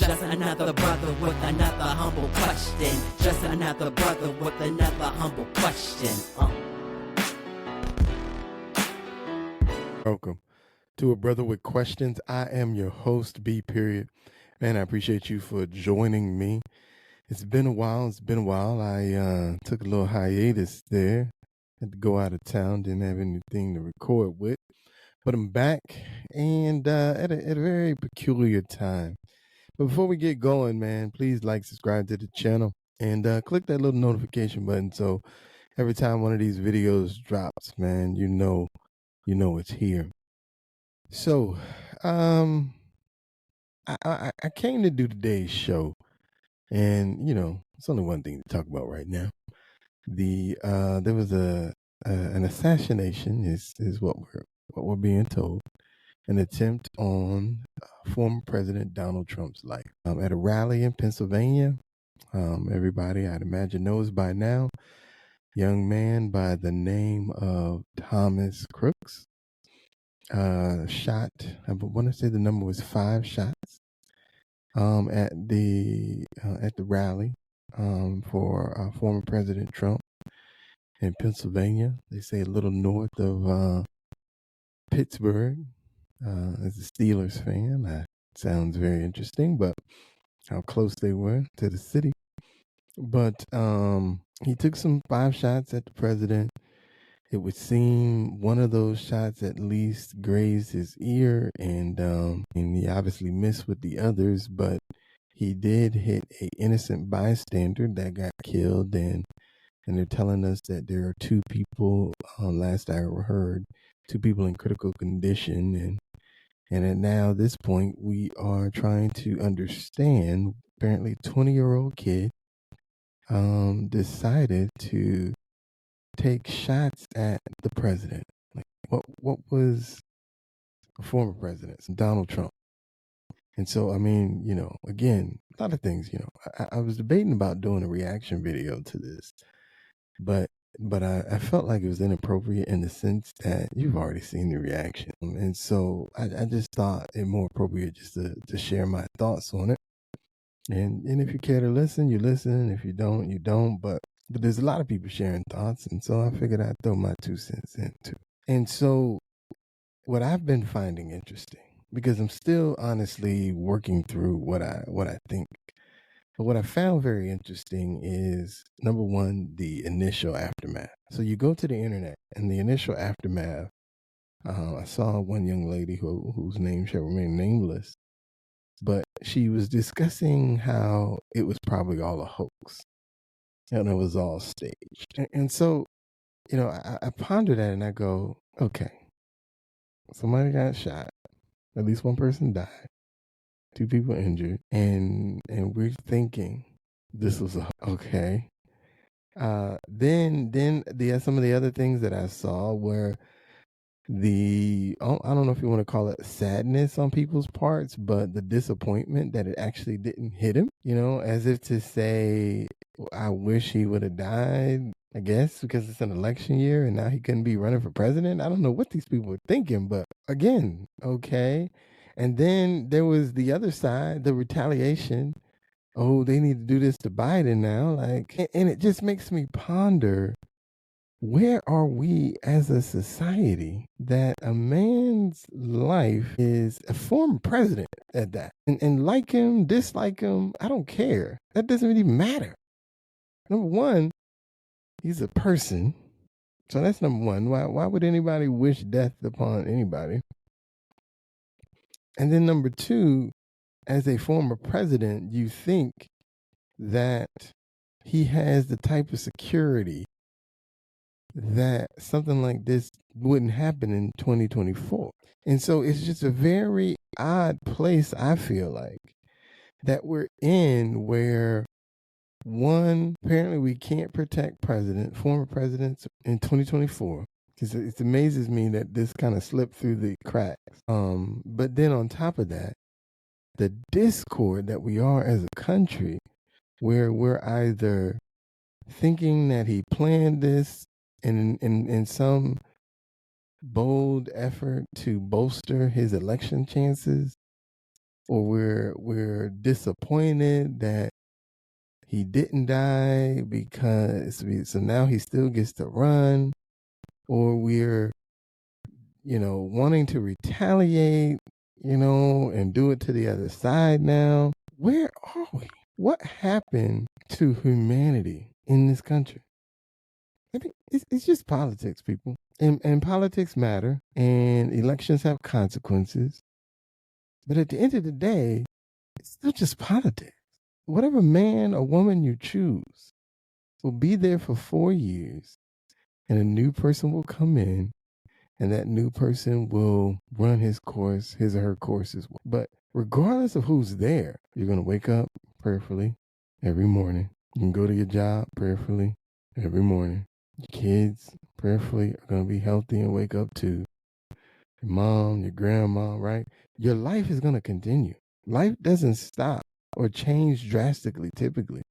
Just another brother with another humble question. Just another brother with another humble question. Welcome to A Brother with Questions. I am your host, B. Man, I appreciate you for joining me. It's been a while. I took a little hiatus there. Had to go out of town. Didn't have anything to record with. But I'm back and at a very peculiar time. But before we get going, man, please like, subscribe to the channel, and click that little notification button so every time one of these videos drops, man, you know it's here. So, I came to do today's show, and it's only one thing to talk about right now. There was an assassination is what we're being told, an attempt on former President Donald Trump's life at a rally in Pennsylvania. Everybody, I'd imagine, knows by now. Young man by the name of Thomas Crooks shot. I want to say the number was 5 shots at the rally for former President Trump in Pennsylvania. They say a little north of Pittsburgh. As a Steelers fan, that sounds very interesting, but how close they were to the city. But he took some 5 shots at the president. It would seem one of those shots at least grazed his ear, and he obviously missed with the others, but he did hit an innocent bystander that got killed, and they're telling us that there are 2 people, last I heard, 2 people in critical condition, and at now this point we are trying to understand. Apparently, 20-year-old kid decided to take shots at the president. Like, what was a former president, Donald Trump? And so, I mean, again, a lot of things. I was debating about doing a reaction video to this, but I felt like it was inappropriate in the sense that you've already seen the reaction, and so I just thought it more appropriate just to share my thoughts on it. And if you care to listen, you listen. If you don't, you don't. But there's a lot of people sharing thoughts, and so I figured I'd throw my 2 cents in too. And so what I've been finding interesting, because I'm still honestly working through what I think, but what I found very interesting is, number one, the initial aftermath. So you go to the internet, and the initial aftermath, I saw one young lady whose name shall remain nameless, but she was discussing how it was probably all a hoax and it was all staged. And so, I ponder that and I go, okay, somebody got shot, at least 1 person died, 2 people injured, and we're thinking this was okay. Then some of the other things that I saw were I don't know if you want to call it sadness on people's parts, but the disappointment that it actually didn't hit him, as if to say, I wish he would have died, I guess, because it's an election year and now he couldn't be running for president. I don't know what these people are thinking, but again, okay. And then there was the other side, the retaliation. Oh, they need to do this to Biden now. And it just makes me ponder, where are we as a society that a man's life is a former president at that? And like him, dislike him, I don't care. That doesn't even matter. Number one, he's a person. So that's number one. Why would anybody wish death upon anybody? And then number two, as a former president, you think that he has the type of security that something like this wouldn't happen in 2024. And so it's just a very odd place, I feel like, that we're in, where one, apparently we can't protect former presidents in 2024, because it amazes me that this kind of slipped through the cracks. But then on top of that, the discord that we are as a country, where we're either thinking that he planned this in some bold effort to bolster his election chances, or we're disappointed that he didn't die because so now he still gets to run, or we're wanting to retaliate, and do it to the other side now. Where are we? What happened to humanity in this country? I mean, it's just politics, people. And politics matter, and elections have consequences. But at the end of the day, it's still just politics. Whatever man or woman you choose will be there for 4 years, and a new person will come in, and that new person will run his course, his or her course as well. But regardless of who's there, you're going to wake up prayerfully every morning. You can go to your job prayerfully every morning. Your kids prayerfully are going to be healthy and wake up too. Your mom, your grandma, right? Your life is going to continue. Life doesn't stop or change drastically typically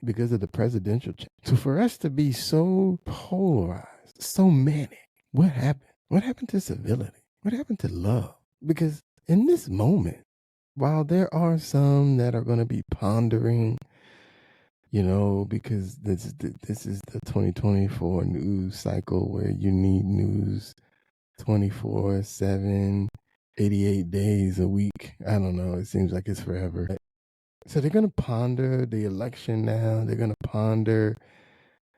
because of the presidential change. So for us to be so polarized, so manic, what happened? What happened to civility? What happened to love? Because in this moment, while there are some that are going to be pondering, because this is the 2024 news cycle where you need news 24/7, 88 days a week. I don't know. It seems like it's forever. So they're going to ponder the election now. They're going to ponder,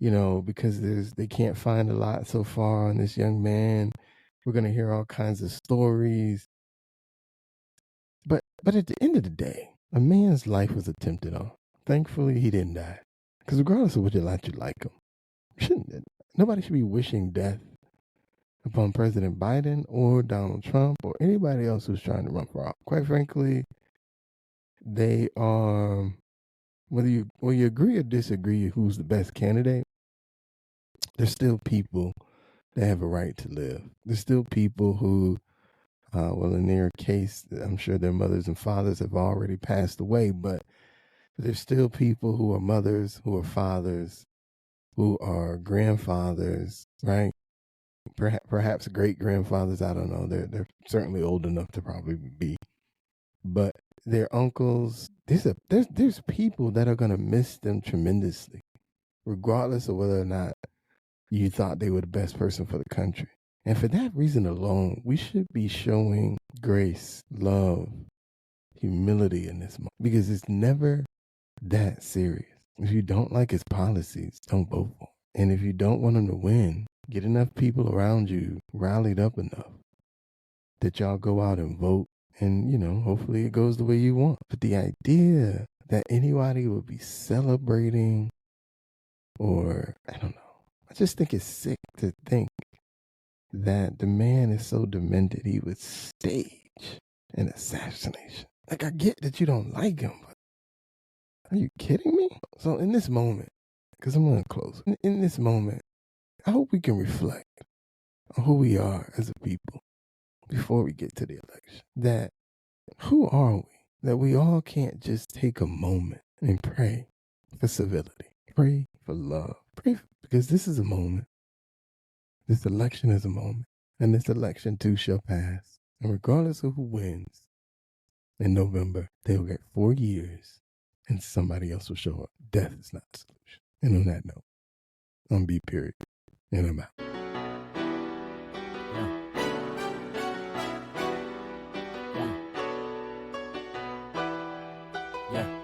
because they can't find a lot so far on this young man. We're going to hear all kinds of stories. But at the end of the day, a man's life was attempted on. Thankfully, he didn't die. Because regardless of whether you like him, nobody should be wishing death upon President Biden or Donald Trump or anybody else who's trying to run for office. Quite frankly, they are, whether you agree or disagree who's the best candidate, there's still people that have a right to live. There's still people who, in their case, I'm sure their mothers and fathers have already passed away, but there's still people who are mothers, who are fathers, who are grandfathers, right? Perhaps great grandfathers. I don't know. They're certainly old enough to probably be, but their uncles. There's people that are gonna miss them tremendously, regardless of whether or not you thought they were the best person for the country. And for that reason alone, we should be showing grace, love, humility in this moment, because it's never that serious. If you don't like his policies, don't vote for him. And if you don't want him to win, get enough people around you rallied up enough that y'all go out and vote, and hopefully it goes the way you want. But the idea that anybody would be celebrating, or I don't know, I just think it's sick to think that the man is so demented he would stage an assassination. Like, I get that you don't like him, but are you kidding me? So in this moment, because I'm going to close, in this moment, I hope we can reflect on who we are as a people before we get to the election. That who are we? That we all can't just take a moment and pray for civility, pray for love, because this is a moment. This election is a moment, and this election too shall pass. And regardless of who wins in November, they'll get 4 years, and somebody else will show up. Death is not the solution. And on that note, I'm B. Period, and I'm out. Yeah.